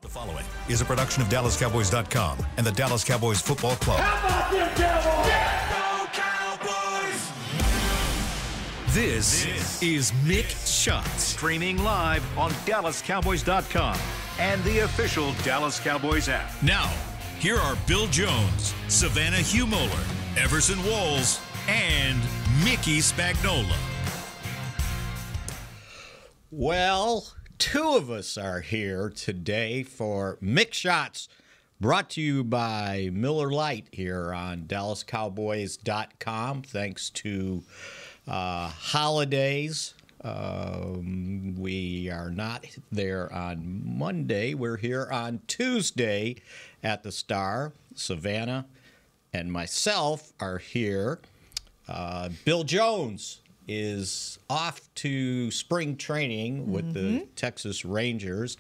The following is a production of DallasCowboys.com and the Dallas Cowboys Football Club. How about them Cowboys? Yeah, go Cowboys! This is Mick Shots, streaming live on DallasCowboys.com and the official Dallas Cowboys app. Now, here are Bill Jones, Savannah Humoller, Everson Walls, and Mickey Spagnola. Well, two of us are here today for Mick Shots, brought to you by Miller Lite here on DallasCowboys.com. Thanks to holidays. We are not there on Monday. We're here on Tuesday at the Star. Savannah and myself are here. Bill Jones is off to spring training with the Texas Rangers.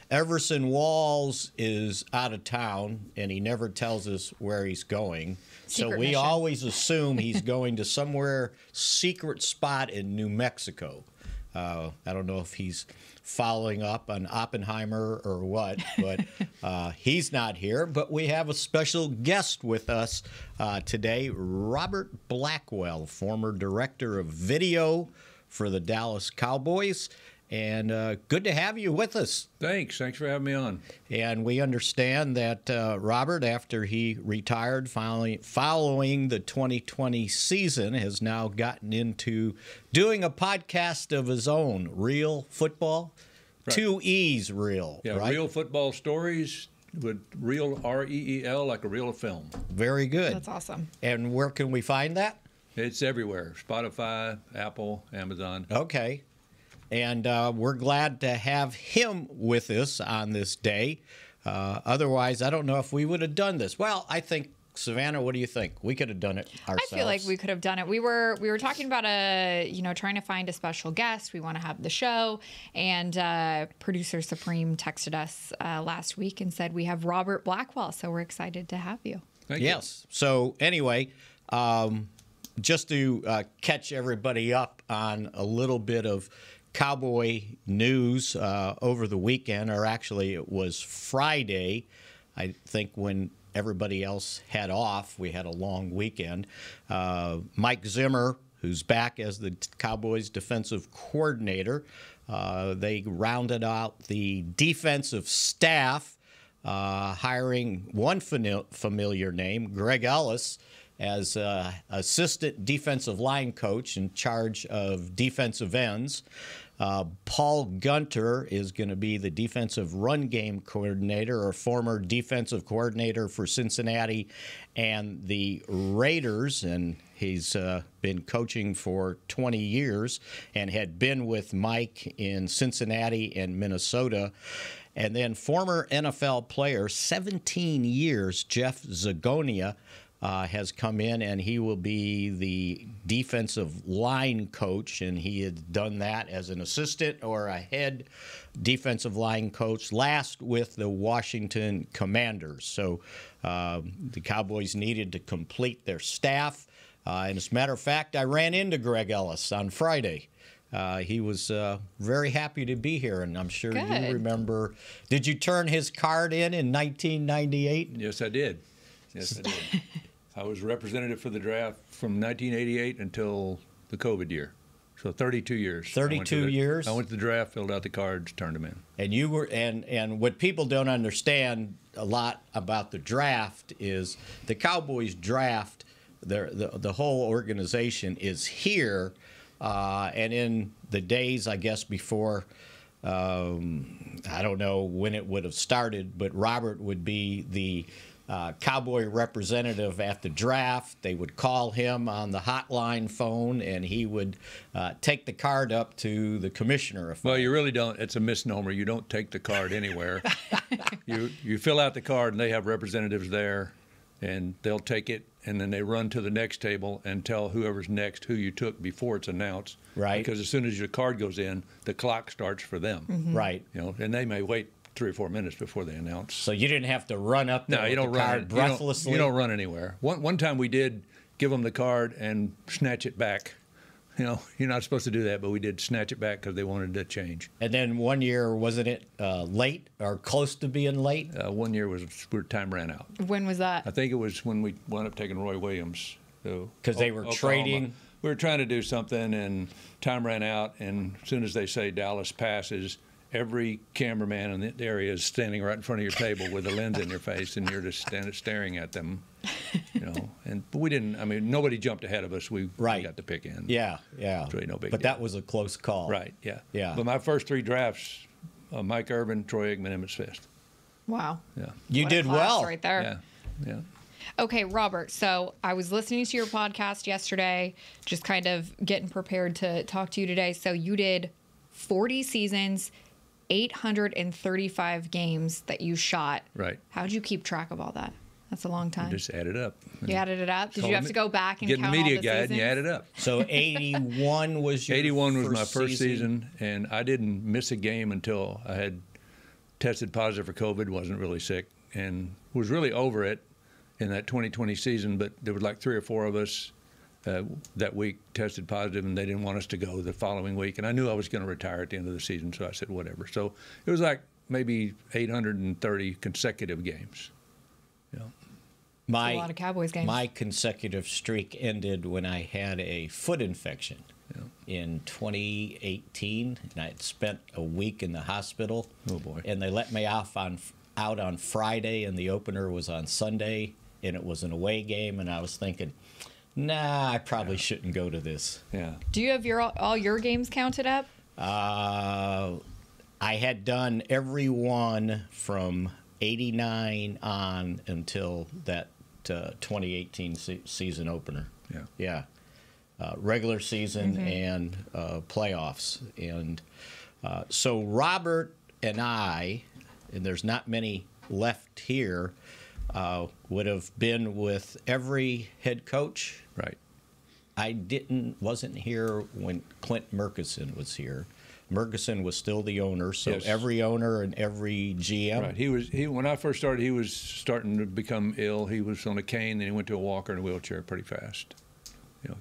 Everson Walls is out of town, and he never tells us where he's going. So we mission. always assume he's going to somewhere secret spot in New Mexico. I don't know if he's following up on Oppenheimer or what, but he's not here. But we have a special guest with us today, Robert Blackwell, former director of video for the Dallas Cowboys. And good to have you with us. Thanks for having me on. And we understand that Robert, after he retired following the 2020 season, has now gotten into doing a podcast of his own, Real Football. Right. 2 E's, Real. Yeah, right? Real Football Stories with real, R-E-E-L, like a reel of film. Very good. That's awesome. And where can we find that? It's everywhere. Spotify, Apple, Amazon. Okay. And we're glad to have him with us on this day. Otherwise, I don't know if we would have done this. Well, I think, Savannah, what do you think? We could have done it ourselves. I feel like we could have done it. We were talking about trying to find a special guest. We want to have the show, and producer Supreme texted us last week and said we have Robert Blackwell. So we're excited to have you. Thank you. Yes. So anyway, just to catch everybody up on a little bit of Cowboy news over the weekend, or actually it was Friday, I think, when everybody else had off. We had a long weekend. Mike Zimmer, who's back as the Cowboys defensive coordinator, they rounded out the defensive staff, hiring one familiar name, Greg Ellis, as assistant defensive line coach in charge of defensive ends. Paul Gunter is going to be the defensive run game coordinator, or former defensive coordinator for Cincinnati and the Raiders, and he's been coaching for 20 years and had been with Mike in Cincinnati and Minnesota. And then former NFL player, 17 years, Jeff Zagonia, has come in, and he will be the defensive line coach, and he had done that as an assistant or a head defensive line coach last with the Washington Commanders. So the Cowboys needed to complete their staff. And as a matter of fact, I ran into Greg Ellis on Friday. He was very happy to be here, and I'm sure Good. you remember. Did you turn his card in 1998? Yes, I did. Yes, I did. I was representative for the draft from 1988 until the COVID year. So 32 years. 32 years? I went to the draft, filled out the cards, turned them in. And you were, and what people don't understand a lot about the draft is the Cowboys draft, the whole organization is here, and in the days, I guess, before, I don't know when it would have started, but Robert would be the Cowboy representative at the draft. They would call him on the hotline phone, and he would take the card up to the commissioner. Well, you really don't. It's a misnomer. You don't take the card anywhere. You fill out the card, and they have representatives there, and they'll take it, and then they run to the next table and tell whoever's next who you took before it's announced. Right. Because as soon as your card goes in, the clock starts for them. Mm-hmm. Right. And they may wait 3 or 4 minutes before they announce. So you didn't have to run up there you don't with the run card breathlessly? You don't run anywhere. One time we did give them the card and snatch it back. you're not supposed to do that, but we did snatch it back because they wanted to change. And then one year, wasn't it late or close to being late? One year time ran out. When was that? I think it was when we wound up taking Roy Williams. Because they were trading. We were trying to do something, and time ran out. And as soon as they say Dallas passes, every cameraman in the area is standing right in front of your table with a lens in your face, and you're just staring at them. But we didn't. I mean, nobody jumped ahead of us. We got the pick in. Yeah. It's really no big But deal. that was a close call. Right. Yeah. Yeah. But my first 3 drafts, Mike Urban, Troy Aikman, Emmett Smith. Wow. Yeah. You What a did class well. right there. Yeah. Okay, Robert. So I was listening to your podcast yesterday, just kind of getting prepared to talk to you today. So you did 40 seasons, 835 games that you shot. Right. How'd you keep track of all that? That's a long time. Just add it up. You added it up? Did you have to go back and get count the media all the guide seasons? and you add it up. So 81 was your 81 was first my first season, and I didn't miss a game until I had tested positive for COVID, wasn't really sick, and was really over it in that 2020 season, but there was like 3 or 4 of us that week tested positive, and they didn't want us to go the following week, and I knew I was going to retire at the end of the season, so I said whatever. So it was like maybe 830 consecutive games. My, a lot of Cowboys games. My consecutive streak ended when I had a foot infection in 2018, and I had spent a week in the hospital. Oh, boy. And they let me out on Friday, and the opener was on Sunday, and it was an away game, and I was thinking, nah, I probably shouldn't go to this. Yeah. Do you have all your games counted up? I had done every one from 89 on until that 2018 season opener. Yeah. Regular season and playoffs. And so Robert and I, and there's not many left here, would have been with every head coach. Right. I wasn't here when Clint Murkison was here. Murkison was still the owner, so Yes. every owner and every GM. Right. He when I first started, he was starting to become ill. He was on a cane, then he went to a walker and a wheelchair pretty fast.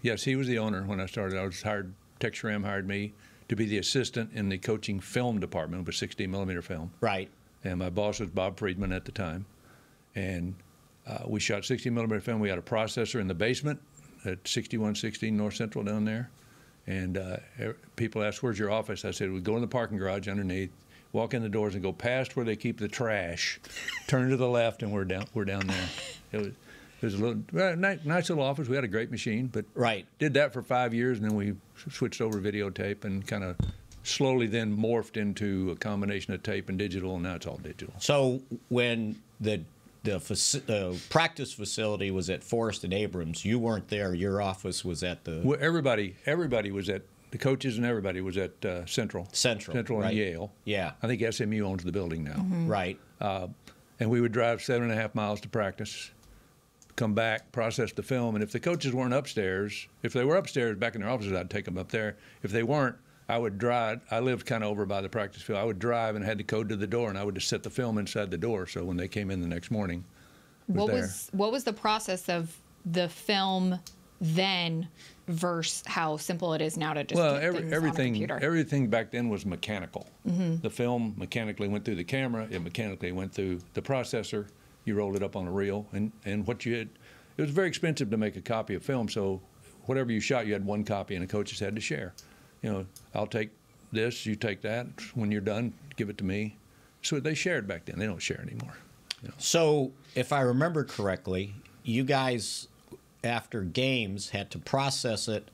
Yes, he was the owner when I started. I was hired. Tex Schramm hired me to be the assistant in the coaching film department with 16 millimeter film. Right. And my boss was Bob Friedman at the time, and we shot 16 millimeter film. We had a processor in the basement at 6116 North Central down there. And people asked, "Where's your office?" I said, "We go in the parking garage underneath, walk in the doors, and go past where they keep the trash, turn to the left, and we're down there." It was a nice little office. We had a great machine, but did that for 5 years, and then we switched over videotape and kind of slowly then morphed into a combination of tape and digital, and now it's all digital. So when the practice facility was at Forrest and Abrams, you weren't there. Your office was at the... Well, everybody was at, the coaches and everybody was at Central. Central, and right. Yale. Yeah. I think SMU owns the building now. Right. And we would drive 7.5 miles to practice, come back, process the film, and if the coaches weren't upstairs, if they were upstairs back in their offices, I'd take them up there. If they weren't, I would drive. I lived kind of over by the practice field. I would drive and had to code to the door, and I would just set the film inside the door. So when they came in the next morning, What was the process of the film then versus how simple it is now to just put things on a computer? Everything back then was mechanical. The film mechanically went through the camera. It mechanically went through the processor. You rolled it up on a reel, and what you had, it was very expensive to make a copy of film. So whatever you shot, you had one copy, and the coaches had to share. I'll take this, you take that. When you're done, give it to me. So they shared back then. They don't share anymore. So if I remember correctly, you guys, after games, had to process it,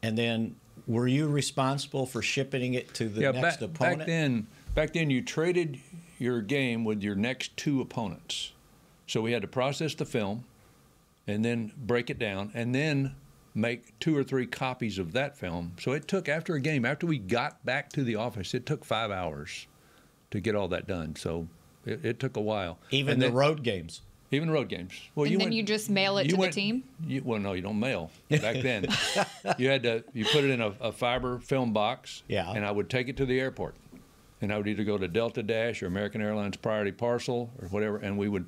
and then were you responsible for shipping it to the next opponent? Back then, you traded your game with your next 2 opponents. So we had to process the film, and then break it down, and then make 2 or 3 copies of that film. So it took, after a game, after we got back to the office, it took 5 hours to get all that done. So it took a while. Even the road games? Even road games. Well, and you just mail it to the team? Well, no, you don't mail. Back then, you put it in a fiber film box, and I would take it to the airport. And I would either go to Delta Dash or American Airlines Priority Parcel or whatever, and we would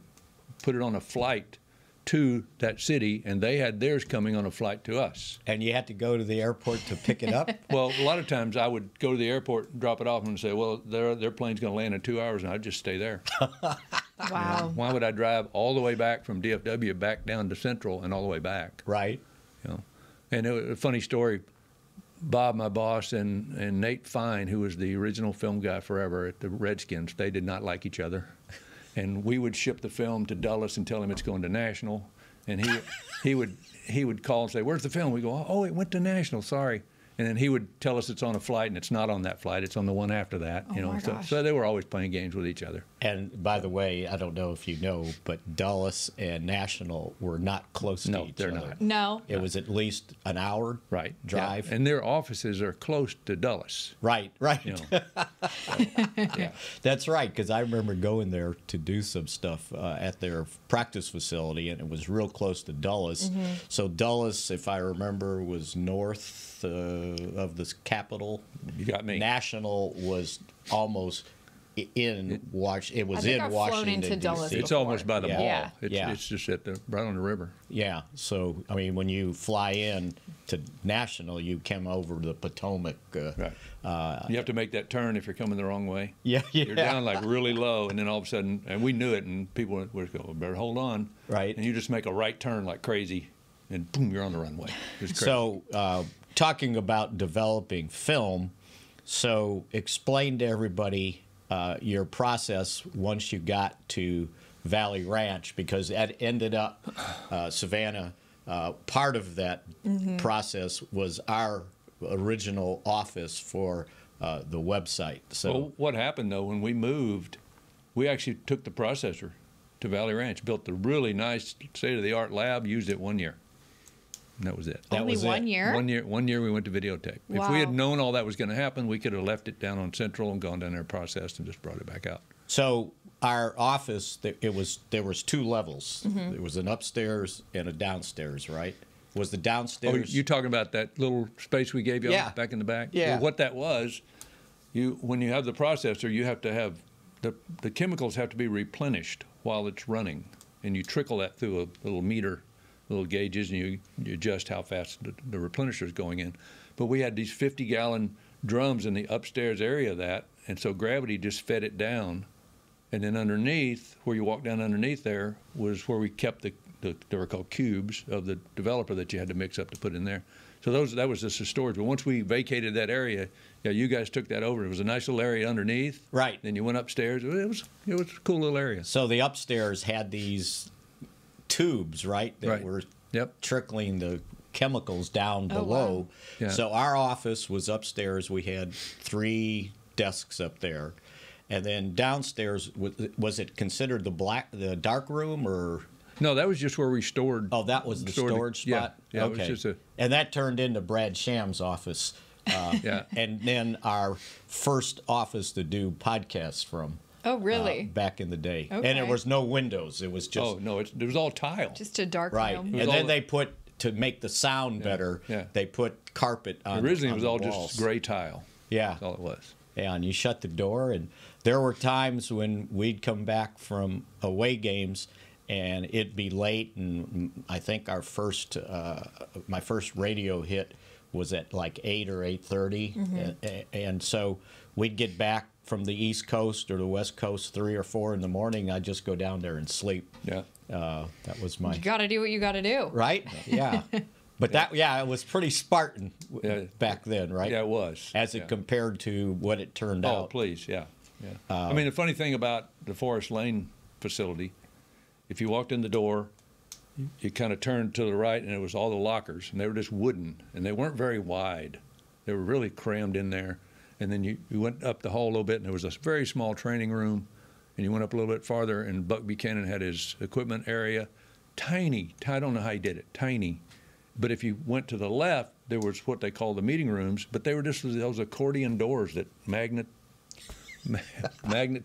put it on a flight to that city, and they had theirs coming on a flight to us. And you had to go to the airport to pick it up? Well, a lot of times I would go to the airport and drop it off and say, well, their plane's going to land in 2 hours, and I'd just stay there. Wow. Why would I drive all the way back from DFW back down to Central and all the way back? Right. And it was a funny story. Bob, my boss, and Nate Fine, who was the original film guy forever at the Redskins, they did not like each other. And we would ship the film to Dulles and tell him it's going to National. And he would call and say, where's the film? We go, oh, it went to National, sorry. And then he would tell us it's on a flight, and it's not on that flight. It's on the one after that. Oh my gosh. So they were always playing games with each other. And by the way, I don't know if you know, but Dulles and National were not close to each other. No, they're not. No. It was at least an hour drive. Yeah. And their offices are close to Dulles. Right. Yeah. That's right, because I remember going there to do some stuff at their practice facility, and it was real close to Dulles. Mm-hmm. So Dulles, if I remember, was north of the capital. You got me. National was almost in Washington. It was I think in I've flown Washington, into Dulles D.C. It's before. almost by the mall. Yeah. It's just right on the river. Yeah. So, I mean, when you fly in to National, you come over the Potomac. Right. You have to make that turn if you're coming the wrong way. Yeah. You're down like really low, and then all of a sudden, and we knew it, and people would go, better hold on. Right. And you just make a right turn like crazy, and boom, you're on the runway. It's crazy. So, talking about developing film, so explain to everybody your process once you got to Valley Ranch, because that ended up, Savannah, part of that process was our original office for the website. So, well, what happened, though, when we moved, we actually took the processor to Valley Ranch, built a really nice state-of-the-art lab, used it 1 year. And that was it. Only 1 year? 1 year we went to videotape. Wow. If we had known all that was going to happen, we could have left it down on Central and gone down there, processed, and just brought it back out. So our office, there was 2 levels. There was an upstairs and a downstairs, right? Was the downstairs? Oh, you talking about that little space we gave you back in the back? Yeah. Well, what that was, when you have the processor, you have to have the chemicals have to be replenished while it's running, and you trickle that through a little meter, little gauges, and you adjust how fast the replenisher is going in. But we had these 50-gallon drums in the upstairs area of that, and so gravity just fed it down. And then underneath, where you walk down underneath there, was where we kept they were called cubes of the developer that you had to mix up to put in there. So that was just the storage. But once we vacated that area, you guys took that over. It was a nice little area underneath. Right. Then you went upstairs. It was a cool little area. So the upstairs had these tubes, right, that were trickling the chemicals down below. Wow. Yeah. So our office was upstairs. We had 3 desks up there. And then downstairs, was it considered the dark room, or? No, that was just where we stored. Oh, that was the storage spot? Yeah, okay. It was just and that turned into Brad Sham's office. And then our first office to do podcasts from. Oh, really? Back in the day. Okay. And there was no windows. It was just. Oh, no, it was all tile. Just a dark right. room. And then they put, to make the sound better, they put carpet on Originally, on it was the all walls. just gray tile. Yeah. That's all it was. Yeah, and you shut the door, and there were times when we'd come back from away games, and it'd be late, and I think our my first radio hit was at like 8 or 8:30, and so we'd get back from the East Coast or the West Coast 3 or 4 in the morning. I'd just go down there and sleep. Yeah, that was my. You got to do what you got to do, right? Yeah. But it was pretty Spartan back then, right? Yeah, it was. As it compared to what it turned out. Oh, please, yeah. I mean, the funny thing about the Forest Lane facility, if you walked in the door, you kind of turned to the right, and it was all the lockers, and they were just wooden, and they weren't very wide. They were really crammed in there. And then you went up the hall a little bit, and there was a very small training room, and you went up a little bit farther, and Buck Buchanan had his equipment area. Tiny, I don't know how he did it, tiny. But if you went to the left, there was what they call the meeting rooms, but they were just those accordion doors that magnet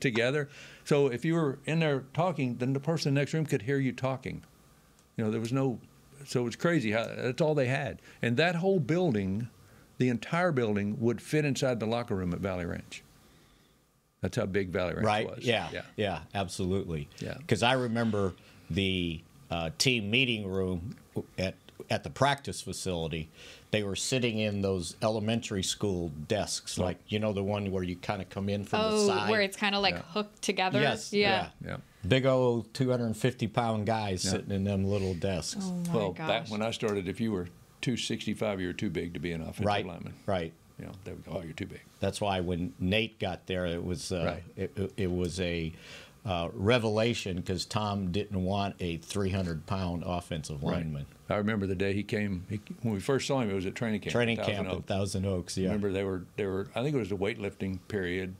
together. So if you were in there talking, then the person in the next room could hear you talking. There was no, so it was crazy. That's all they had. And that whole building, the entire building, would fit inside the locker room at Valley Ranch. That's how big Valley Ranch was. Yeah, absolutely. Yeah. Because I remember the team meeting room at the practice facility. They were sitting in those elementary school desks, like, you know, the one where you kind of come in from the side. Oh, where it's kind of like hooked together? Yes. Yeah. Big old 250-pound guys sitting in them little desks. Oh, my Well, gosh. back when I started, if you were 265, you were too big to be an offensive lineman. Right. You know, they would go, oh, you're too big. That's why when Nate got there, it was it was a revelation, because Tom didn't want a 300-pound offensive lineman. I remember the day he came. When we first saw him, it was at training camp. At Thousand Oaks. Yeah. Remember they were. I think it was the weightlifting period,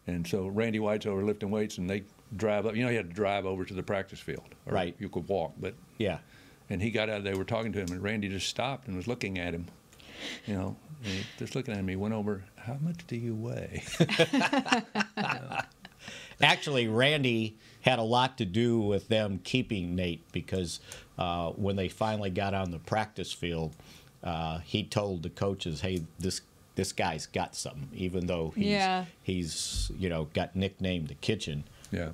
and so Randy White's over lifting weights, and they drive up. You know, he had to drive over to the practice field. Or right. You could walk, but yeah. And he got out. They were talking to him, and Randy just stopped and was looking at him. You know, and he just looking at him. He went over. How much do you weigh? Actually, Randy had a lot to do with them keeping Nate, because when they finally got on the practice field, he told the coaches, "Hey, this guy's got something," even though he's you know, got nicknamed the Kitchen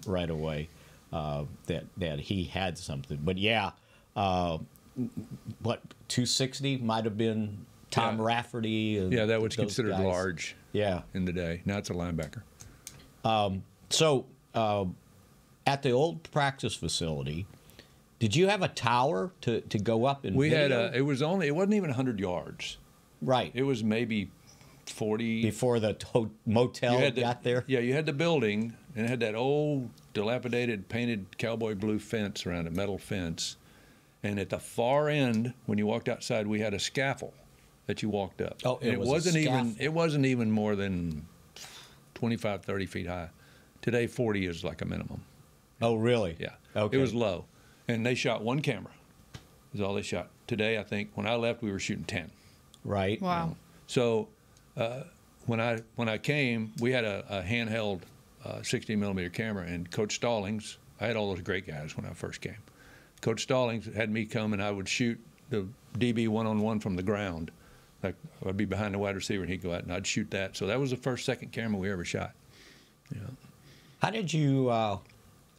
right away. That he had something. But what 260 might have been Tom Rafferty. That was considered guys. Large. In the day. Now it's a linebacker. So, at the old practice facility, did you have a tower to go up and video? It wasn't even 100 yards. Right. It was maybe 40. Before the motel got there? Yeah, you had the building, and it had that old, dilapidated, painted cowboy blue fence around it, metal fence. And at the far end, when you walked outside, we had a scaffold that you walked up. Oh, it wasn't even more than 25, 30 feet high. Today, 40 is like a minimum. Oh, really? Yeah. Okay. It was low. And they shot one camera. Is all they shot. Today, I think, when I left, we were shooting 10. Right. Wow. You know? So when I came, we had a handheld 60-millimeter camera, and Coach Stallings, I had all those great guys when I first came. Coach Stallings had me come, and I would shoot the DB one-on-one from the ground. Like, I'd be behind the wide receiver, and he'd go out, and I'd shoot that. So that was the second camera we ever shot. Yeah. How did you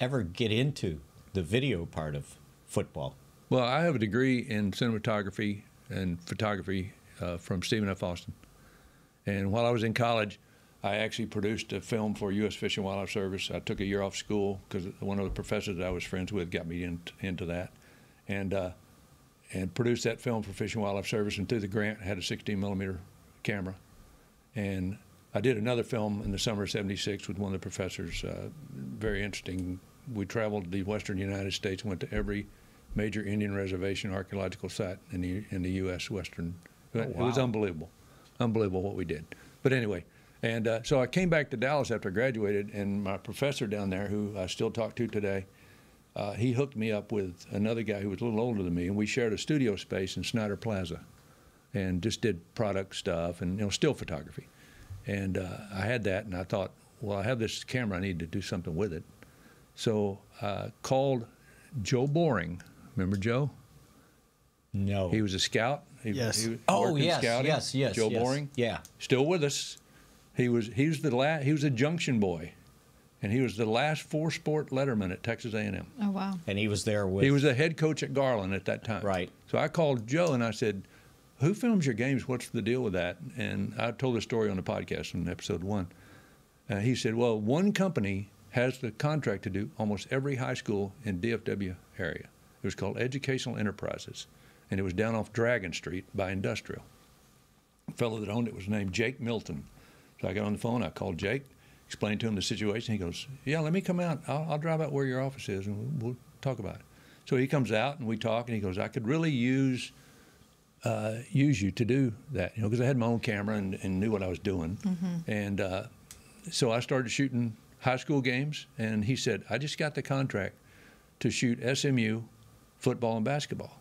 ever get into the video part of football? Well, I have a degree in cinematography and photography from Stephen F. Austin. And while I was in college, I actually produced a film for U.S. Fish and Wildlife Service. I took a year off school because one of the professors that I was friends with got me into that, and produced that film for Fish and Wildlife Service. And through the grant, I had a 16-millimeter camera. And I did another film in the summer of '76 with one of the professors. Very interesting. We traveled the western United States, went to every major Indian reservation archaeological site in the U.S. western. Oh, wow. It was unbelievable what we did. But anyway. And so I came back to Dallas after I graduated, and my professor down there, who I still talk to today, he hooked me up with another guy who was a little older than me, and we shared a studio space in Snyder Plaza, and just did product stuff and, you know, still photography. And I had that, and I thought, well, I have this camera, I need to do something with it. So I called Joe Boring. Remember Joe? No. He was a scout. Yes. He worked in scouting. Yes. Joe Boring. Yeah. Still with us. He was a junction boy, and he was the last four-sport letterman at Texas A&M. Oh, wow. And he was there with... He was the head coach at Garland at that time. Right. So I called Joe, and I said, who films your games? What's the deal with that? And I told the story on the podcast in episode 1. He said, well, one company has the contract to do almost every high school in DFW area. It was called Educational Enterprises, and it was down off Dragon Street by Industrial. The fellow that owned it was named Jake Milton. So I got on the phone, I called Jake, explained to him the situation. He goes, yeah, let me come out. I'll drive out where your office is, and we'll talk about it. So he comes out, and we talk, and he goes, I could really use you to do that, you know, because I had my own camera and knew what I was doing. Mm-hmm. And so I started shooting high school games, and he said, I just got the contract to shoot SMU football and basketball.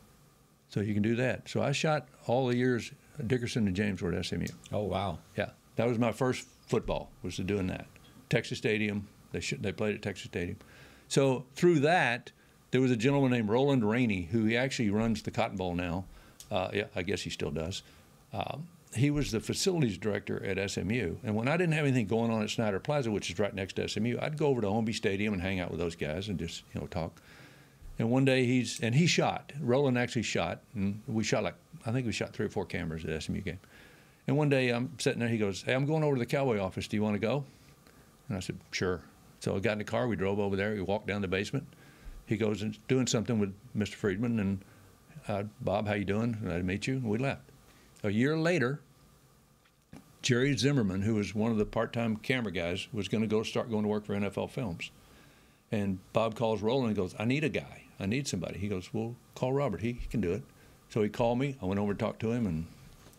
So you can do that. So I shot all the years Dickerson and James were at SMU. Oh, wow. Yeah. That was my first football, was to doing that. Texas Stadium, they played at Texas Stadium. So through that, there was a gentleman named Roland Rainey, who he actually runs the Cotton Bowl now. Yeah, I guess he still does. He was the facilities director at SMU. And when I didn't have anything going on at Snyder Plaza, which is right next to SMU, I'd go over to Homby Stadium and hang out with those guys and just, you know, talk. And one day he shot. Roland actually shot, and we shot I think we shot 3 or 4 cameras at the SMU game. And one day I'm sitting there, he goes, "Hey, I'm going over to the Cowboy office. Do you want to go?" And I said, "Sure." So I got in the car, we drove over there, we walked down the basement. He goes and doing something with Mr. Friedman, and "Bob, how you doing? Nice to meet you." And we left. A year later, Jerry Zimmerman, who was one of the part-time camera guys, was going to start going to work for NFL Films. And Bob calls Roland and goes, "I need a guy. I need somebody." He goes, "Well, call Robert. He can do it." So he called me. I went over and talked to him, and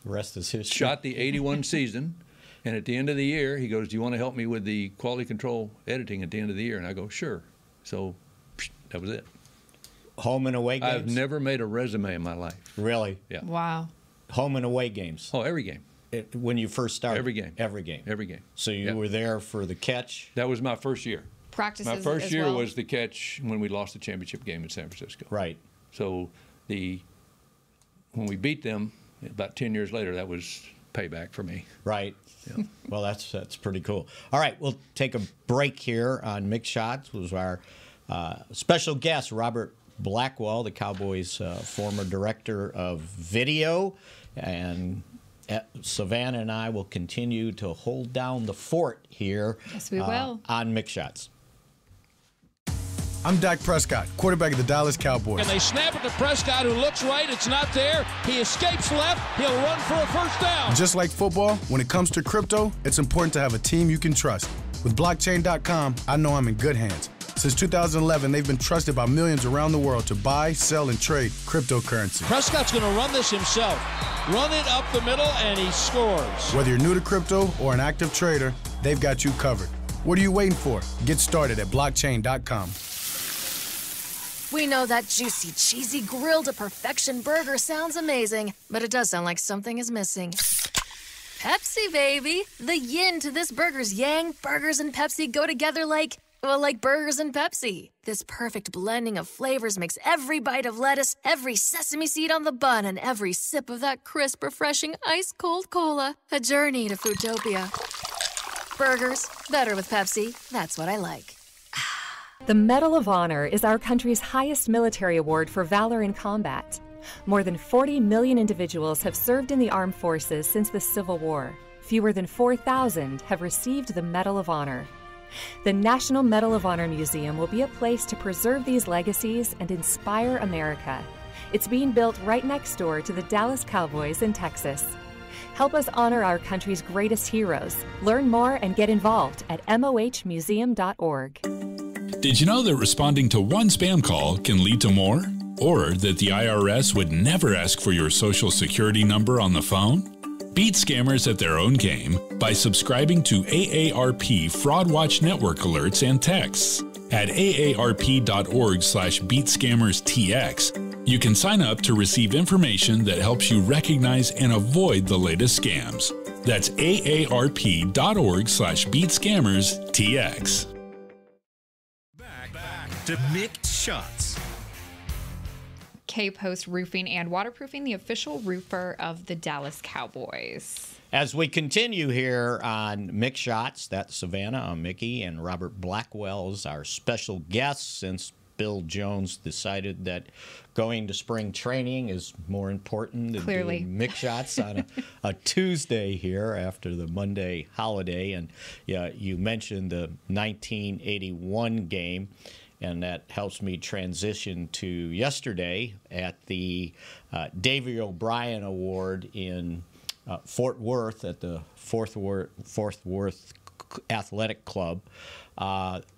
The rest is history. shot the 81 season. And at the end of the year, he goes, "Do you want to help me with the quality control editing at the end of the year?" And I go, "Sure." So that was it. Home and away games? I've never made a resume in my life. Really? Yeah. Wow. Home and away games? Oh, every game. When you first started? Every game. Every game? Every game. So you were there for the catch? That was my first year. Practices My first as year well? was the catch when we lost the championship game in San Francisco. Right. So when we beat them about 10 years later, that was payback for me. Right. Yeah. Well, that's pretty cool. All right, we'll take a break here on Mick Shots. Was our special guest, Robert Blackwell, the Cowboys' former director of video, and Savannah and I will continue to hold down the fort here. Yes, we will. On Mick Shots. I'm Dak Prescott, quarterback of the Dallas Cowboys. And they snap it to Prescott, who looks right. It's not there. He escapes left. He'll run for a first down. Just like football, when it comes to crypto, it's important to have a team you can trust. With blockchain.com, I know I'm in good hands. Since 2011, they've been trusted by millions around the world to buy, sell, and trade cryptocurrency. Prescott's going to run this himself. Run it up the middle, and he scores. Whether you're new to crypto or an active trader, they've got you covered. What are you waiting for? Get started at blockchain.com. We know that juicy, cheesy, grilled to perfection burger sounds amazing, but it does sound like something is missing. Pepsi, baby! The yin to this burger's yang. Burgers and Pepsi go together like burgers and Pepsi. This perfect blending of flavors makes every bite of lettuce, every sesame seed on the bun, and every sip of that crisp, refreshing, ice-cold cola a journey to Foodtopia. Burgers, better with Pepsi. That's what I like. The Medal of Honor is our country's highest military award for valor in combat. More than 40 million individuals have served in the armed forces since the Civil War. Fewer than 4,000 have received the Medal of Honor. The National Medal of Honor Museum will be a place to preserve these legacies and inspire America. It's being built right next door to the Dallas Cowboys in Texas. Help us honor our country's greatest heroes. Learn more and get involved at mohmuseum.org. Did you know that responding to one spam call can lead to more? Or that the IRS would never ask for your social security number on the phone? Beat scammers at their own game by subscribing to AARP Fraud Watch Network alerts and texts. At aarp.org/beatscammerstx, you can sign up to receive information that helps you recognize and avoid the latest scams. That's aarp.org/beatscammerstx. To Mick Shots. K-Post Roofing and Waterproofing, the official roofer of the Dallas Cowboys. As we continue here on Mick Shots, that's Savannah, I'm Mickey, and Robert Blackwell is our special guest since Bill Jones decided that going to spring training is more important than doing Mick Shots on a Tuesday here after the Monday holiday. And yeah, you mentioned the 1981 game. And that helps me transition to yesterday at the Davy O'Brien Award in Fort Worth at the Fort Worth Athletic Club.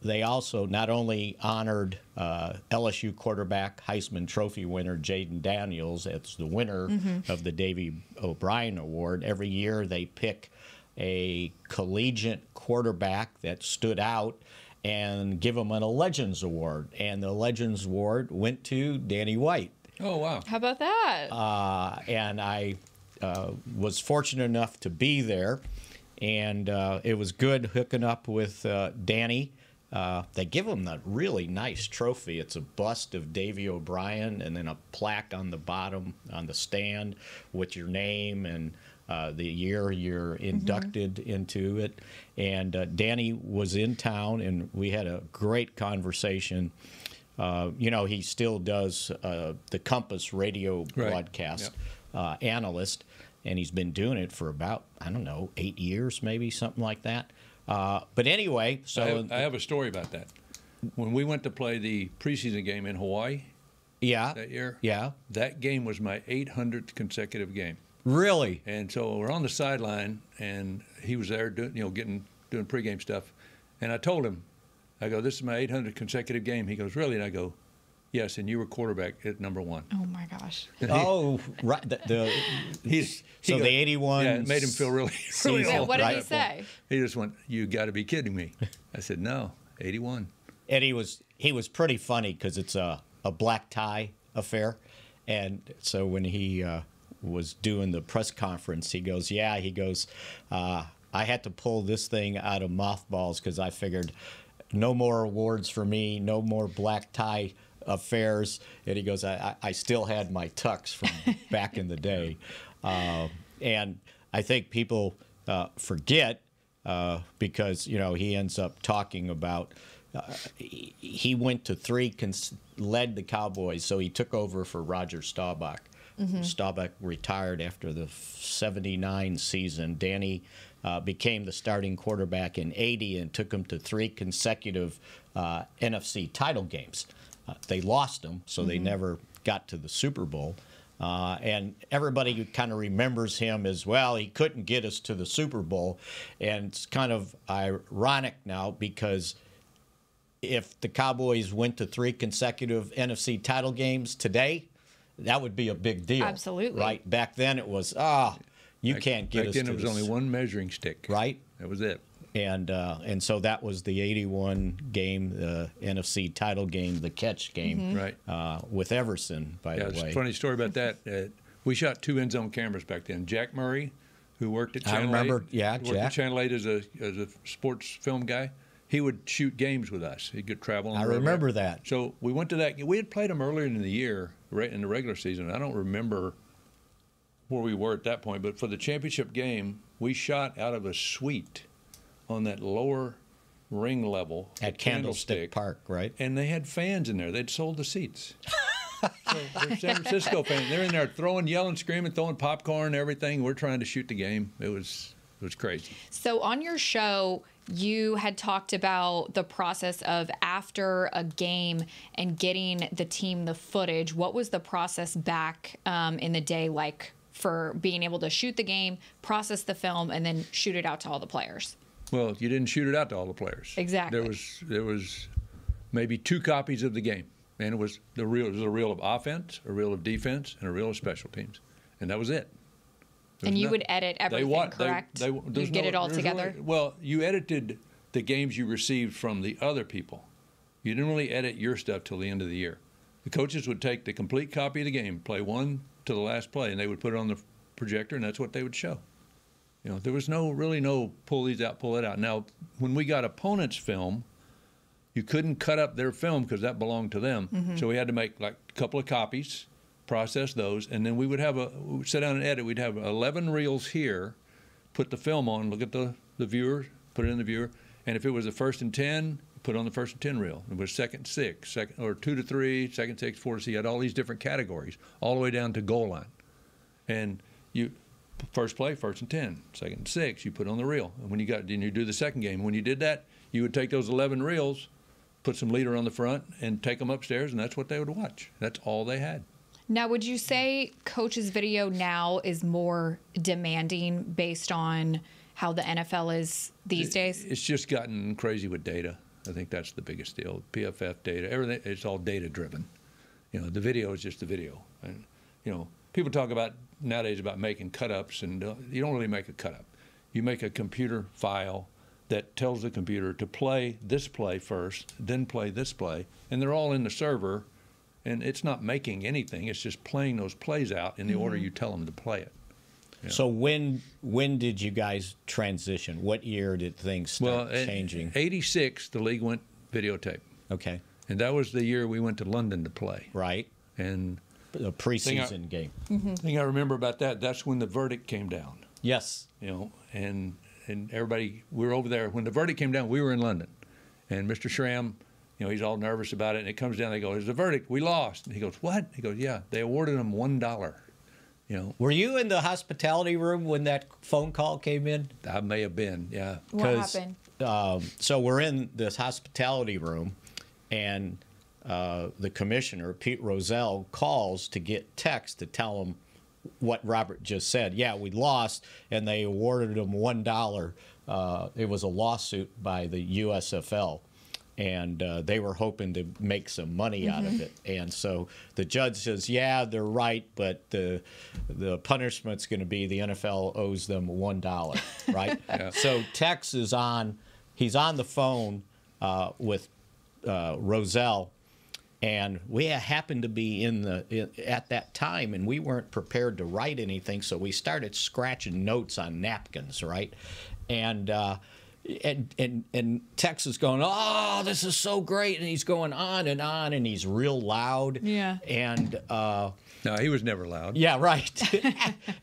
They also not only honored LSU quarterback Heisman Trophy winner Jaden Daniels as the winner of the Davy O'Brien Award. Every year they pick a collegiate quarterback that stood out and give him a Legends Award. And the Legends Award went to Danny White. Oh, wow. How about that? And I was fortunate enough to be there. And it was good hooking up with Danny. They give him that really nice trophy. It's a bust of Davy O'Brien and then a plaque on the bottom on the stand with your name and the year you're inducted into it. And Danny was in town, and we had a great conversation he still does the Compass radio broadcast analyst, and he's been doing it for about, 8 years, maybe, something like that. But anyway, so I have a story about that. When we went to play the preseason game in Hawaii that year, that game was my 800th consecutive game. Really? And so we're on the sideline, and he was there doing pregame stuff. And I told him, I go, this is my 800th consecutive game. He goes, really? And I go, yes, and you were quarterback at number one. Oh, my gosh. Right. The 81. Yeah, it made him feel really old. What did he say? He just went, you got to be kidding me. I said, no, 81. And he was pretty funny because it's a black tie affair. And so when he was doing the press conference, he goes, I had to pull this thing out of mothballs because I figured no more awards for me, no more black tie affairs. And he goes, I still had my tux from back in the day. And I think people forget because, he ends up talking about he went to led the Cowboys, so he took over for Roger Staubach. Staubach retired after the 79 season. Danny became the starting quarterback in 80 and took him to 3 consecutive NFC title games. They lost them, so they never got to the Super Bowl. And everybody kind of remembers him as, well, he couldn't get us to the Super Bowl. And it's kind of ironic now because if the Cowboys went to 3 consecutive NFC title games today, that would be a big deal. Absolutely. Right? Back then it was, you can't get us to Back then it was only one measuring stick. Right? That was it. And so that was the 81 game, the NFC title game, the catch game, right? With Everson, by the way. It's a funny story about that. We shot 2 end zone cameras back then. Jack Murray, who worked at Channel 8. I remember, worked at Channel 8 as a sports film guy. He would shoot games with us. He could travel on the road. I remember that. So we went to that. We had played them earlier in the year, right in the regular season. I don't remember where we were at that point, but for the championship game, we shot out of a suite on that lower ring level at Candlestick Park, right? And they had fans in there. They'd sold the seats. So they're San Francisco fans. They're in there throwing, yelling, screaming, throwing popcorn and everything. We're trying to shoot the game. It was crazy. So on your show, you had talked about the process of after a game and getting the team the footage. What was the process back in the day like for being able to shoot the game, process the film, and then shoot it out to all the players? Well, you didn't shoot it out to all the players. Exactly. There was maybe 2 copies of the game, and it was a reel of offense, a reel of defense, and a reel of special teams, and that was it. And you would edit everything, correct? You'd get it all together? Well, you edited the games you received from the other people. You didn't really edit your stuff till the end of the year. The coaches would take the complete copy of the game, play 1 to the last play, and they would put it on the projector, and that's what they would show. There was really no pull these out, pull it out. Now, when we got opponents' film, you couldn't cut up their film because that belonged to them. So we had to make like a couple of copies, process those, and then we would sit down and edit. We'd have 11 reels here, put the film on, look at the viewer, put it in the viewer, and if it was a 1st and 10, put on the 1st and 10 reel. It was 2nd and 6, or 2 to 3, 2nd and 6, 4 to 6. You had all these different categories, all the way down to goal line. And first play, 1st and 10, 2nd and 6, you put on the reel. And when you do the second game. When you did that, you would take those 11 reels, put some leader on the front, and take them upstairs, and that's what they would watch. That's all they had. Now, would you say coach's video now is more demanding based on how the NFL is these days? It's just gotten crazy with data. I think that's the biggest deal. PFF data, everything, it's all data driven. The video is just the video. And, people talk about nowadays about making cut-ups, and you don't really make a cut-up. You make a computer file that tells the computer to play this play first, then play this play, and they're all in the server, and it's not making anything. It's just playing those plays out in the order you tell them to play it. So when did you guys transition? What year did things start changing? In 86, the league went videotape. Okay. And that was the year we went to London to play. Right. And the preseason game. The thing I remember about that's when the verdict came down. Yes. And everybody, we were over there. When the verdict came down, we were in London. And Mr. Schramm he's all nervous about it, and it comes down. They go, "There's a verdict. We lost." And he goes, "What?" He goes, "Yeah, they awarded him $1." Were you in the hospitality room when that phone call came in? I may have been, yeah. What happened? So we're in this hospitality room, and the commissioner, Pete Rozelle, calls to get text to tell him what Robert just said. Yeah, we lost, and they awarded him $1. It was a lawsuit by the USFL. And they were hoping to make some money out of it. And so the judge says, yeah, they're right, but the punishment's going to be the NFL owes them $1, right? Yeah. So Tex is he's on the phone with Rozelle, and we happened to be at that time, and we weren't prepared to write anything, so we started scratching notes on napkins, right? And Tex is going, oh, this is so great, and he's going on, and he's real loud. Yeah. And no, he was never loud. Yeah, right.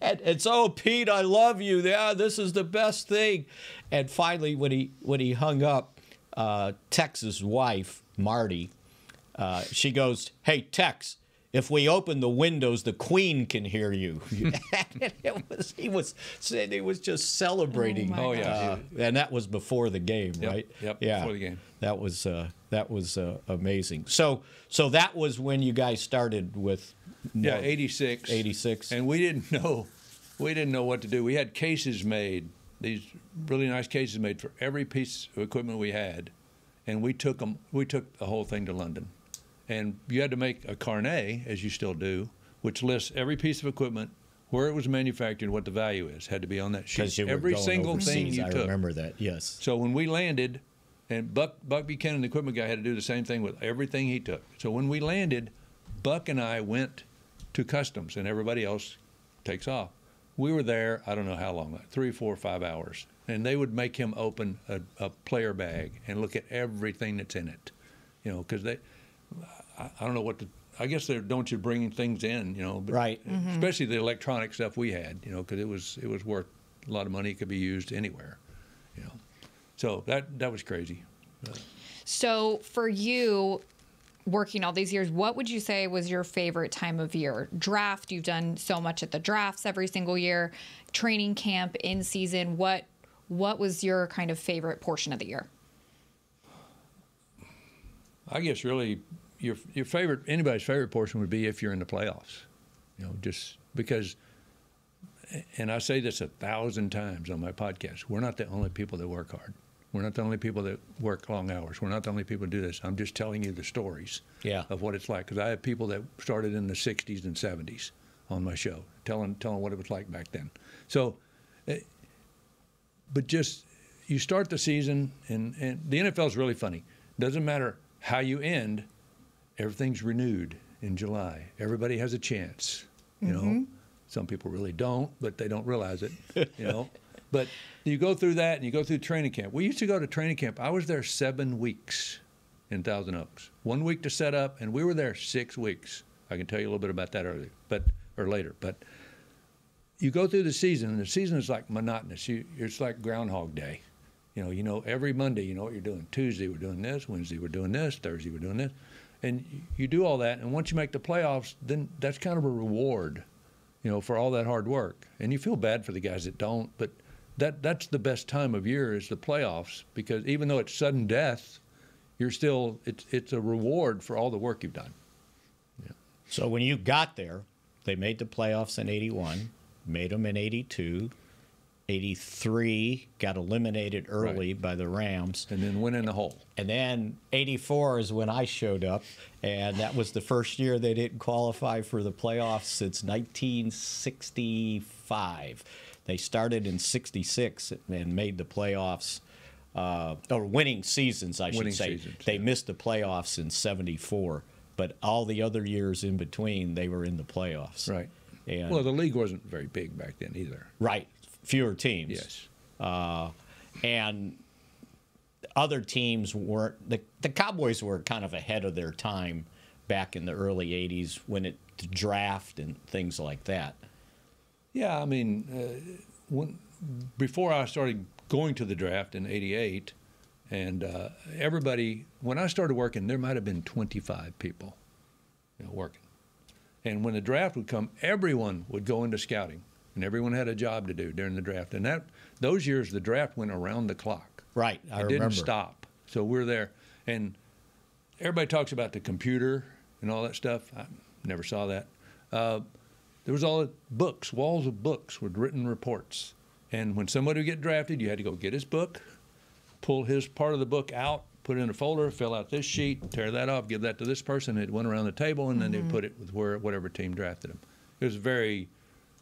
and so, Pete, I love you. Yeah, this is the best thing. And finally, when he hung up, Tex's wife, Marty, she goes, "Hey, Tex, if we open the windows, the Queen can hear you." He was just celebrating. Oh yeah, and that was before the game, right? Yep. Yeah, before the game. That was amazing. So that was when you guys started with. Yeah, 86. 86. And we didn't know what to do. We had cases made, these really nice cases made for every piece of equipment we had, and we took the whole thing to London. And you had to make a carnet, as you still do, which lists every piece of equipment, where it was manufactured, what the value is. Had to be on that sheet. Every single thing you took. I remember that, yes. So when we landed, and Buck Buchanan, the equipment guy, had to do the same thing with everything he took. So when we landed, Buck and I went to customs, and everybody else takes off. We were there, I don't know how long, like 3, 4, 5 hours. And they would make him open a player bag and look at everything that's in it. Because I don't know I guess they don't you bring things in, but right. Especially the electronic stuff we had, because it was worth a lot of money. It could be used anywhere, So that was crazy. So for you, working all these years, what would you say was your favorite time of year? Draft, you've done so much at the drafts every single year. Training camp, in season, what was your kind of favorite portion of the year? I guess really your favorite, anybody's favorite portion would be if you're in the playoffs, just because, and I say this 1,000 times on my podcast, we're not the only people that work hard. We're not the only people that work long hours. We're not the only people that do this. I'm just telling you the stories of what it's like, because I have people that started in the 60s and 70s on my show, telling what it was like back then. So, but just, you start the season, and the NFL is really funny. Doesn't matter how you end, everything's renewed in July. Everybody has a chance, Some people really don't, but they don't realize it, But you go through that, and you go through training camp. We used to go to training camp. I was there 7 weeks in Thousand Oaks. 1 week to set up, and we were there 6 weeks. I can tell you a little bit about that later. But you go through the season, and the season is like monotonous. It's like Groundhog Day. Every Monday, you know what you're doing. Tuesday, we're doing this. Wednesday, we're doing this. Thursday, we're doing this. And you do all that, and once you make the playoffs, then that's kind of a reward, for all that hard work. And you feel bad for the guys that don't, but that's the best time of year is the playoffs, because even though it's sudden death, it's a reward for all the work you've done. Yeah. So when you got there, they made the playoffs in 81, made them in 82, 83, got eliminated early by the Rams. And then went in the hole. And then 84 is when I showed up, and that was the first year they didn't qualify for the playoffs since 1965. They started in 66 and made the playoffs, or winning seasons, I should say. They missed the playoffs in 74, but all the other years in between, they were in the playoffs. Right. And, well, the league wasn't very big back then either. Right. Fewer teams. Yes. And other teams weren't. The Cowboys were kind of ahead of their time back in the early 80s when the draft and things like that. Yeah, I mean, before I started going to the draft in 88, And everybody, when I started working, there might have been 25 people, working. And when the draft would come, everyone would go into scouting, and everyone had a job to do during the draft. And those years, the draft went around the clock. Right, I remember. It didn't stop. So we're there. And everybody talks about the computer and all that stuff. I never saw that. There was all the books, walls of books with written reports. And when somebody would get drafted, you had to go get his book, pull his part of the book out, put it in a folder, fill out this sheet, tear that off, give that to this person. It went around the table, and then they put it with whatever team drafted him. It was very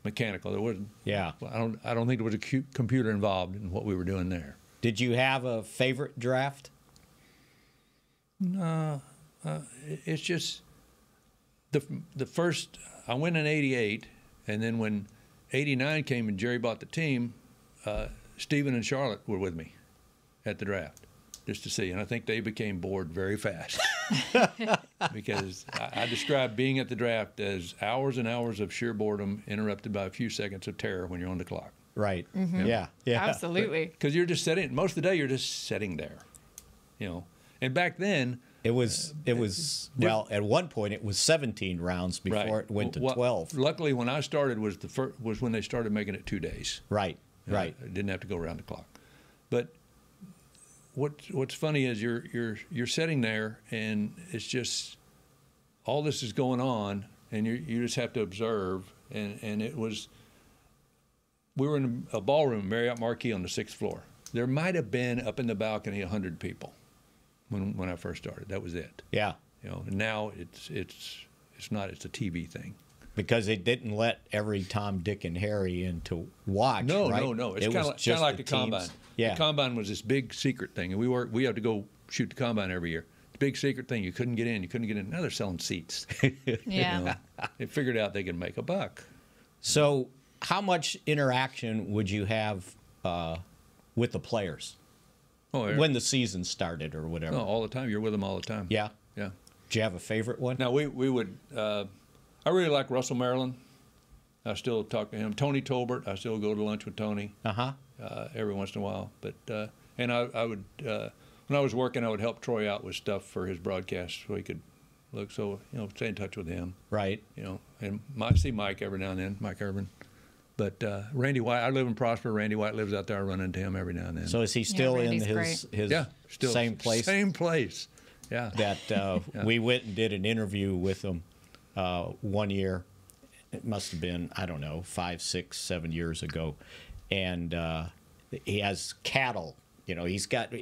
mechanical. There wasn't. Yeah. I don't think there was a computer involved in what we were doing there. Did you have a favorite draft? No, it's just the first. I went in '88, and then when '89 came and Jerry bought the team, Stephen and Charlotte were with me at the draft, just to see. And I think they became bored very fast because I describe being at the draft as hours and hours of sheer boredom interrupted by a few seconds of terror when you're on the clock. Right. Mm-hmm. Yeah. Absolutely. Because you're just sitting, most of the day you're just sitting there, And back then, it was well, at one point it was 17 rounds before it went to 12. Luckily, when I started was when they started making it 2 days. Right. Right. I didn't have to go around the clock. But what's funny is you're sitting there, and it's just all this is going on, and you just have to observe. And it was, we were in a ballroom, Marriott Marquis, on the 6th floor. There might have been up in the balcony 100 people when I first started. That was it. Yeah. And now it's not. It's a TV thing. Because they didn't let every Tom, Dick, and Harry in to watch. No. Right? It's kind of like the combine. Yeah. The combine was this big secret thing, and we had to go shoot the combine every year. Big secret thing. You couldn't get in. Now they're selling seats. Yeah. They figured out they could make a buck. So, how much interaction would you have with the players when the season started or whatever? No, all the time. You're with them all the time. Yeah. Yeah. Do you have a favorite one? Now we would. I really like Russell Maryland. I still talk to him. Tony Tolbert. I still go to lunch with Tony. Every once in a while. But and I would when I was working, I would help Troy out with stuff for his broadcast so he could look. So stay in touch with him. Right. And see Mike every now and then, Mike Urban. But Randy White, I live in Prosper. Randy White lives out there. I run into him every now and then. So is he still in his still same place? Same place. Yeah. That we went and did an interview with him 1 year. It must have been, I don't know, 5, 6, 7 years ago, and he has cattle. He's got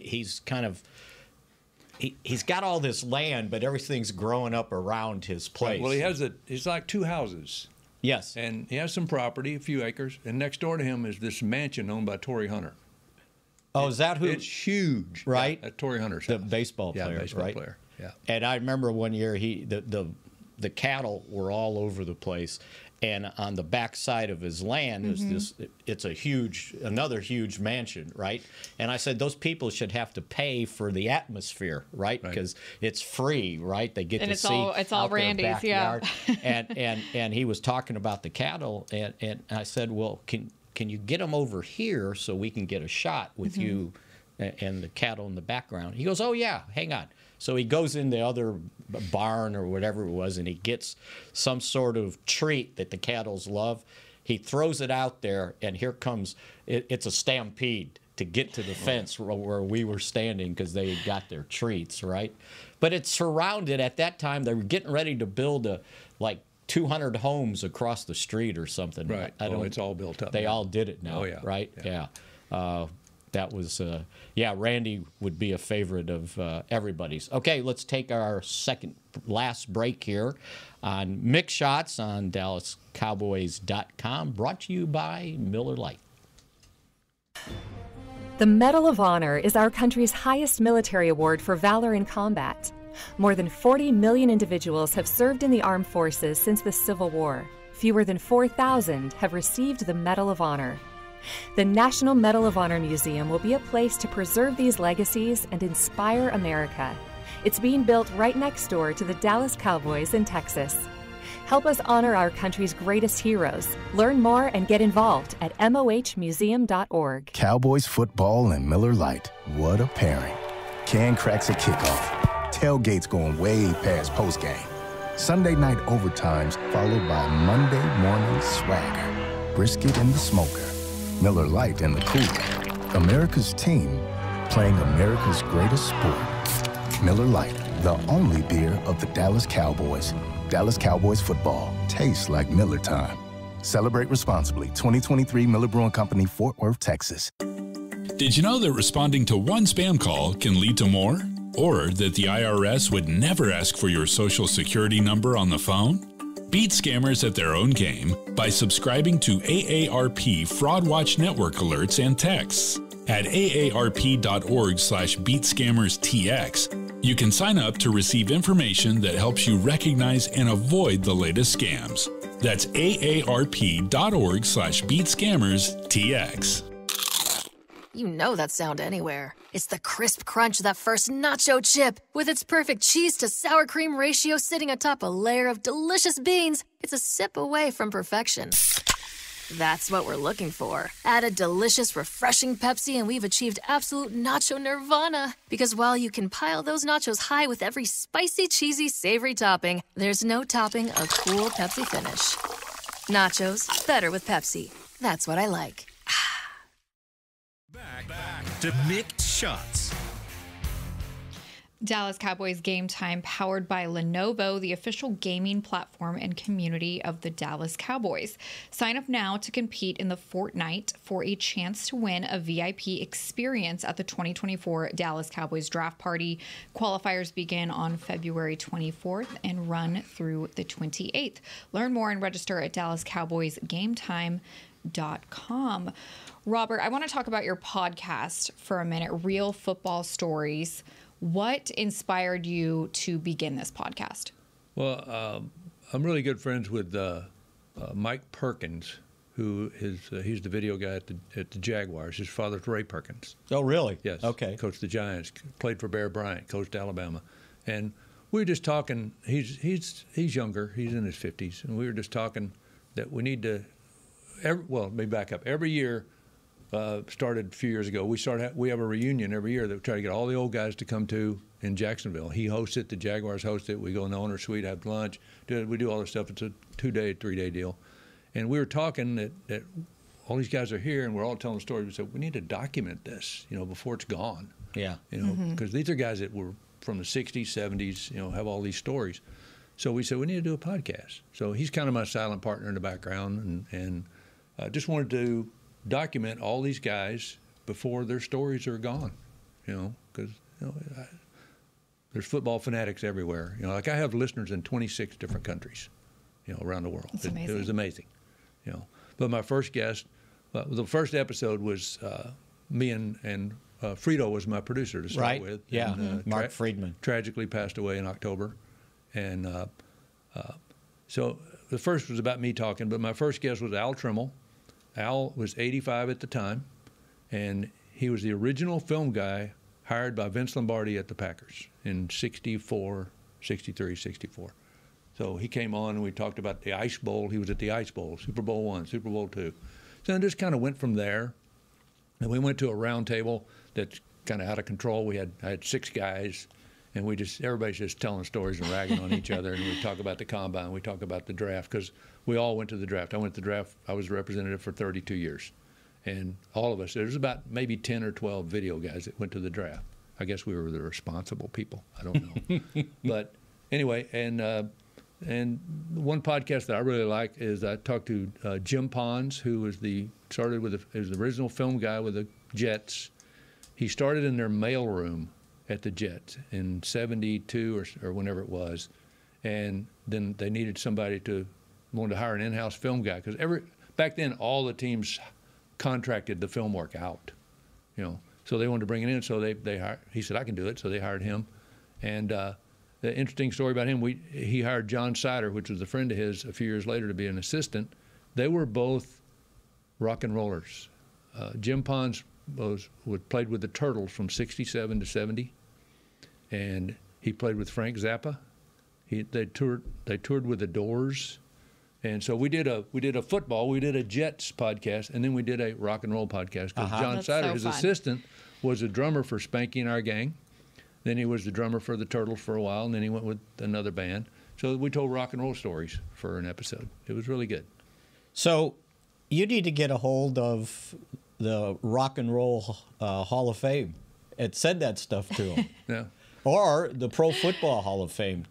all this land, but everything's growing up around his place. Right. Well, he's like 2 houses. Yes. And he has some property, a few acres, and next door to him is this mansion owned by Torrey Hunter. Oh, is that who? It's huge, right? At Torrey Hunter's the house. baseball player, yeah, baseball right? player. Yeah. And I remember one year the cattle were all over the place, and on the back side of his land is it's another huge mansion, right? And I said those people should have to pay for the atmosphere, right? Because it's free, right? They get to see it's all Randy's, yeah. and he was talking about the cattle, and I said, well, can you get them over here so we can get a shot with you and the cattle in the background? He goes, oh yeah, hang on. So he goes in the other barn or whatever it was, and he gets some sort of treat that the cattles love. He throws it out there, and here comes it's a stampede to get to the fence where we were standing because they had got their treats, right? But it's surrounded at that time. They were getting ready to build 200 homes across the street or something. Right. It's all built up. They now. all did it now. Oh yeah. Right. Yeah. That was, Randy would be a favorite of everybody's. Okay, let's take our last break here on Mick Shots on DallasCowboys.com, brought to you by Miller Lite. The Medal of Honor is our country's highest military award for valor in combat. More than 40 million individuals have served in the armed forces since the Civil War. Fewer than 4,000 have received the Medal of Honor. The National Medal of Honor Museum will be a place to preserve these legacies and inspire America. It's being built right next door to the Dallas Cowboys in Texas. Help us honor our country's greatest heroes. Learn more and get involved at mohmuseum.org. Cowboys football and Miller Lite. What a pairing. Can cracks at kickoff. Tailgates going way past postgame. Sunday night overtimes followed by Monday morning swagger. Brisket in the smoker. Miller Lite in the cooler. America's team playing America's greatest sport. Miller Lite, the only beer of the Dallas Cowboys. Dallas Cowboys football tastes like Miller time. Celebrate responsibly. 2023 Miller Brewing Company, Fort Worth, Texas. Did you know that responding to one spam call can lead to more? Or that the IRS would never ask for your social security number on the phone? Beat scammers at their own game by subscribing to AARP Fraud Watch Network alerts and texts. At aarp.org/beatscammerstx, you can sign up to receive information that helps you recognize and avoid the latest scams. That's aarp.org/beatscammerstx. You know that sound anywhere. It's the crisp crunch of that first nacho chip. With its perfect cheese to sour cream ratio sitting atop a layer of delicious beans, it's a sip away from perfection. That's what we're looking for. Add a delicious, refreshing Pepsi and we've achieved absolute nacho nirvana. Because while you can pile those nachos high with every spicy, cheesy, savory topping, there's no topping a cool Pepsi finish. Nachos, better with Pepsi. That's what I like. Back to Mick Shots. Dallas Cowboys Game Time, powered by Lenovo, the official gaming platform and community of the Dallas Cowboys. Sign up now to compete in the Fortnite for a chance to win a VIP experience at the 2024 Dallas Cowboys Draft Party. Qualifiers begin on February 24th and run through the 28th. Learn more and register at DallasCowboysGameTime.com. Robert, I want to talk about your podcast for a minute, Real Football Stories. What inspired you to begin this podcast? Well, I'm really good friends with Mike Perkins, who is he's the video guy at the Jaguars. His father's Ray Perkins. Oh, really? Yes. Okay. Coached the Giants, played for Bear Bryant, coached Alabama, and we were just talking. He's younger. He's in his 50s, and we were just talking that we need to. Let me back up. Every year. Started a few years ago. We have a reunion every year that we try to get all the old guys to come to in Jacksonville. He hosts it. The Jaguars host it. We go in the owner's suite, have lunch. We do all this stuff. It's a 2-day, 3-day deal. And we were talking that all these guys are here, and we're all telling stories. We said we need to document this, before it's gone. Yeah. Because these are guys that were from the 60s, 70s. Have all these stories. So we said we need to do a podcast. So he's kind of my silent partner in the background, and just wanted to document all these guys before their stories are gone, because there's football fanatics everywhere. Like I have listeners in 26 different countries, around the world. It was amazing, But my first guest, the first episode was me and Frito was my producer to start with. Yeah, and, Mark Friedman tragically passed away in October, and so the first was about me talking. But my first guest was Al Trimmel. Al was 85 at the time, and he was the original film guy hired by Vince Lombardi at the Packers in 64, 63, 64. So he came on, and we talked about the Ice Bowl. He was at the Ice Bowl, Super Bowl I, Super Bowl II. So it just kind of went from there, and we went to a round table that's kind of out of control. I had 6 guys, and everybody's just telling stories and ragging on each other, and we talk about the combine, we talk about the draft, because we all went to the draft. I went to the draft. I was representative for 32 years. And all of us, there's about maybe 10 or 12 video guys that went to the draft. I guess we were the responsible people. I don't know. But anyway, and one podcast that I really like is I talked to Jim Pons, who was the original film guy with the Jets. He started in their mailroom at the Jets in 72 or whenever it was. And then they needed somebody wanted to hire an in-house film guy, because back then all the teams contracted the film work out, so they wanted to bring it in. So they hired. He said I can do it, so they hired him. And the interesting story about him, he hired John Sider, which was a friend of his, a few years later to be an assistant. They were both rock and rollers. Jim Pons played with the Turtles from 67 to 70, and he played with Frank Zappa. They toured with the Doors. And so we did a football, we did a Jets podcast, and then we did a rock and roll podcast, because John Sider, his assistant, was a drummer for Spanky and Our Gang. Then he was the drummer for the Turtles for a while, and then he went with another band. So we told rock and roll stories for an episode. It was really good. So you need to get a hold of the Rock and Roll Hall of Fame and send that stuff to them. Yeah. Or the Pro Football Hall of Fame.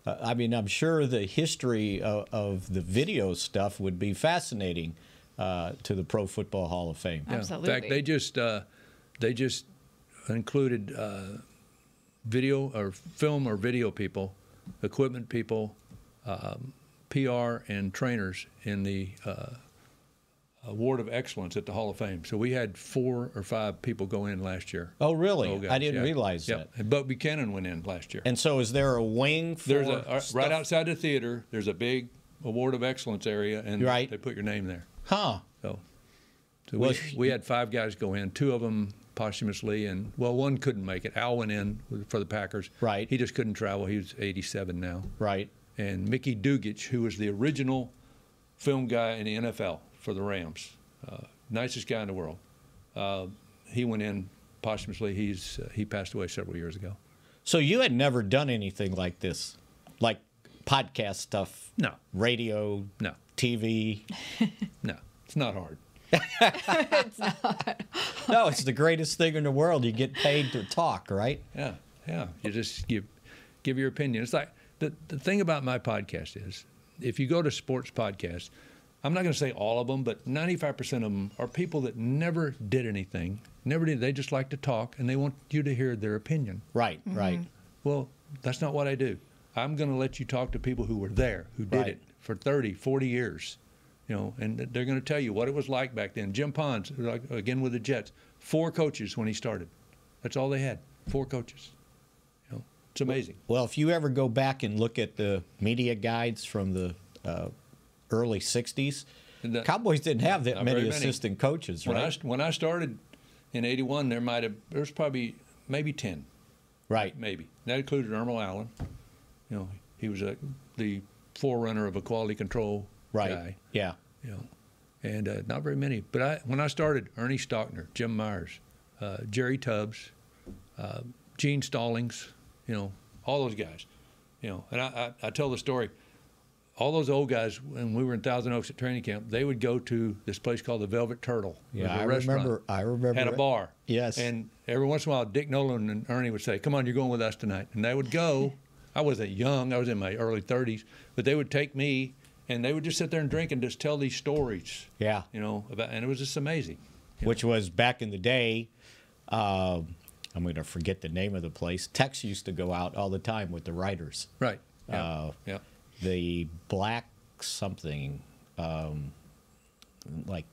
I mean, I'm sure the history of the video stuff would be fascinating to the Pro Football Hall of Fame. Yeah. Absolutely. In fact, they just included video or film or video people, equipment people, PR and trainers in the Award of Excellence at the Hall of Fame. So we had 4 or 5 people go in last year. Oh, really? Oh, gosh, I didn't realize that. And Buck Buchanan went in last year. And so is there a wing for There's right outside the theater, there's a big Award of Excellence area, and they put your name there. Huh. So Well, we had 5 guys go in, 2 of them posthumously, and, well, one couldn't make it. Al went in for the Packers. Right. He just couldn't travel. He was 87 now. Right. And Mickey Dugich, who was the original film guy in the NFL for the Rams, nicest guy in the world. He went in posthumously. He passed away several years ago. So you had never done anything like this, like podcast stuff? No. Radio? No. TV? No, it's not hard. It's not. No, it's the greatest thing in the world. You get paid to talk, right? Yeah, yeah. You just give your opinion. It's like the thing about my podcast is, if you go to sports podcasts, I'm not going to say all of them, but 95% of them are people that never did anything, never did. They just like to talk, and they want you to hear their opinion. Right, right. Well, that's not what I do. I'm going to let you talk to people who were there, who did it for 30, 40 years, you know, and they're going to tell you what it was like back then. Jim Pons, like, again with the Jets, 4 coaches when he started. That's all they had, 4 coaches. You know, it's amazing. Well, if you ever go back and look at the media guides from the early 60s, Cowboys didn't have that many assistant coaches, right? When I started in 81, there was probably maybe 10. Right. Maybe. That included Ermal Allen. You know, he was the forerunner of a quality control guy. Yeah. You know, and not very many. But when I started, Ernie Stockner, Jim Myers, Jerry Tubbs, Gene Stallings, you know, all those guys. You know, and I tell the story. All those old guys, when we were in Thousand Oaks at training camp, they would go to this place called the Velvet Turtle. Yeah, I remember. Had a bar. Yes. And every once in a while, Dick Nolan and Ernie would say, "Come on, you're going with us tonight." And they would go. I wasn't young. I was in my early 30s. But they would take me, and they would just sit there and drink and just tell these stories. Yeah. You know, and it was just amazing. Which was back in the day. I'm going to forget the name of the place. Tex used to go out all the time with the writers. Right. Yeah. Yeah. The Black something, like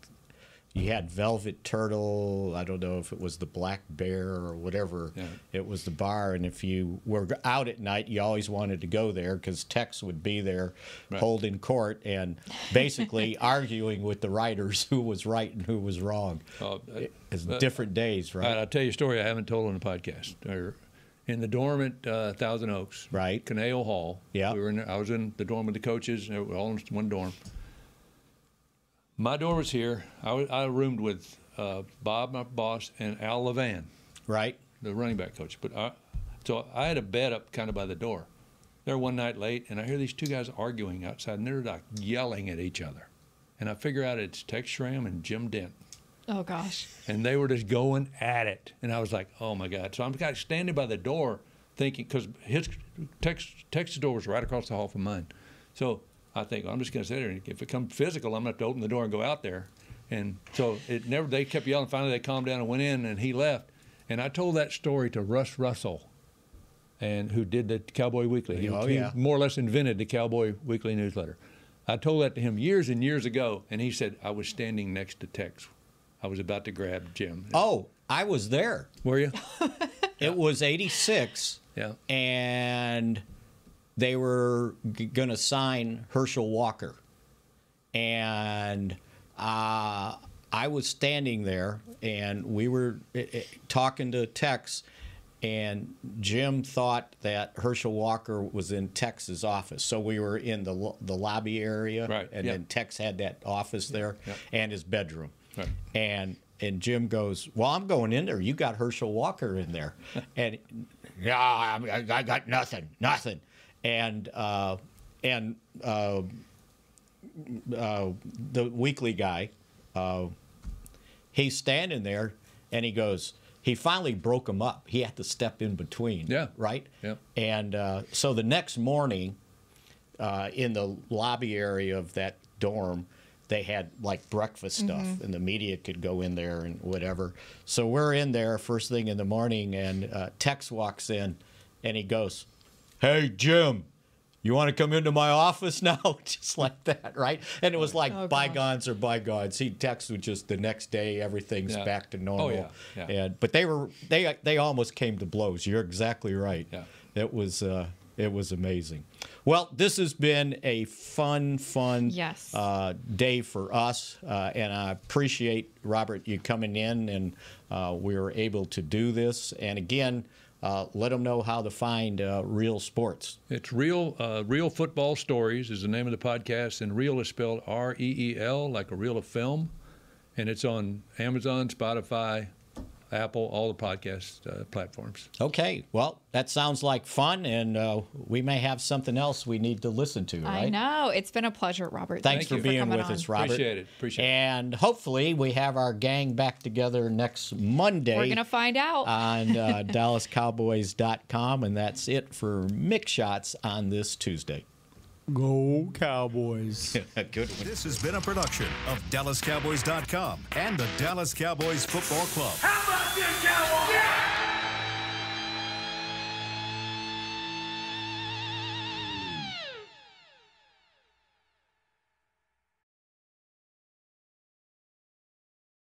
you had Velvet Turtle. I don't know if it was the Black Bear or whatever. Yeah. It was the bar, and if you were out at night, you always wanted to go there because Tex would be there holding court and basically arguing with the writers who was right and who was wrong. It's different days, right? I'll tell you a story I haven't told on the podcast. In the dorm at Thousand Oaks, Canale Hall. Yeah, I was in the dorm with the coaches. We were all in one dorm. My dorm was here. I roomed with Bob, my boss, and Al Levan, the running back coach. So I had a bed up kind of by the door. There one night late, and I hear these 2 guys arguing outside, and they're like yelling at each other. And I figure out it's Tex Schramm and Jim Dent. Oh, gosh. And they were just going at it. And I was like, oh, my God. So I'm kind of standing by the door thinking, because Tex's door was right across the hall from mine. So I think, well, I'm just going to sit there. And if it comes physical, I'm going to have to open the door and go out there. And so they kept yelling. Finally, they calmed down and went in, and he left. And I told that story to Russ Russell, who did the Cowboy Weekly. He more or less invented the Cowboy Weekly newsletter. I told that to him years and years ago, and he said, I was standing next to Tex. I was about to grab Jim. Oh, I was there. Were you? It was 86. Yeah. And they were going to sign Herschel Walker. And I was standing there, and we were talking to Tex, and Jim thought that Herschel Walker was in Tex's office. So we were in the lobby area, and then Tex had that office there and his bedroom. Right. And Jim goes, well, I'm going in there. You got Herschel Walker in there. And Yeah, I got nothing. And the weekly guy, he's standing there, and he goes, he finally broke him up. He had to step in between. Yeah. Right? Yeah. And so the next morning, in the lobby area of that dorm, they had like breakfast stuff, and the media could go in there and whatever. So we're in there first thing in the morning, and Tex walks in, and he goes, "Hey, Jim, you want to come into my office now?" Just like that, right? And it was like bygones are bygones. He texted just the next day, everything's back to normal. Oh, yeah. But they almost came to blows. You're exactly right. Yeah. It was amazing. Well, this has been a fun day for us, and I appreciate, Robert, you coming in, and we were able to do this. And again, let them know how to find Real Sports. It's Real Football Stories is the name of the podcast, and Real is spelled R-E-E-L, like a reel of film. And it's on Amazon, Spotify, Apple, all the podcast platforms. Okay. Well, that sounds like fun, and we may have something else we need to listen to, right? I know. It's been a pleasure, Robert. Thanks for being with us, Robert. Appreciate it. And hopefully we have our gang back together next Monday. We're going to find out. On DallasCowboys.com, and that's it for Mick Shots on this Tuesday. Go Cowboys. Good one. This has been a production of DallasCowboys.com and the Dallas Cowboys Football Club. How about this, Cowboys? Yeah!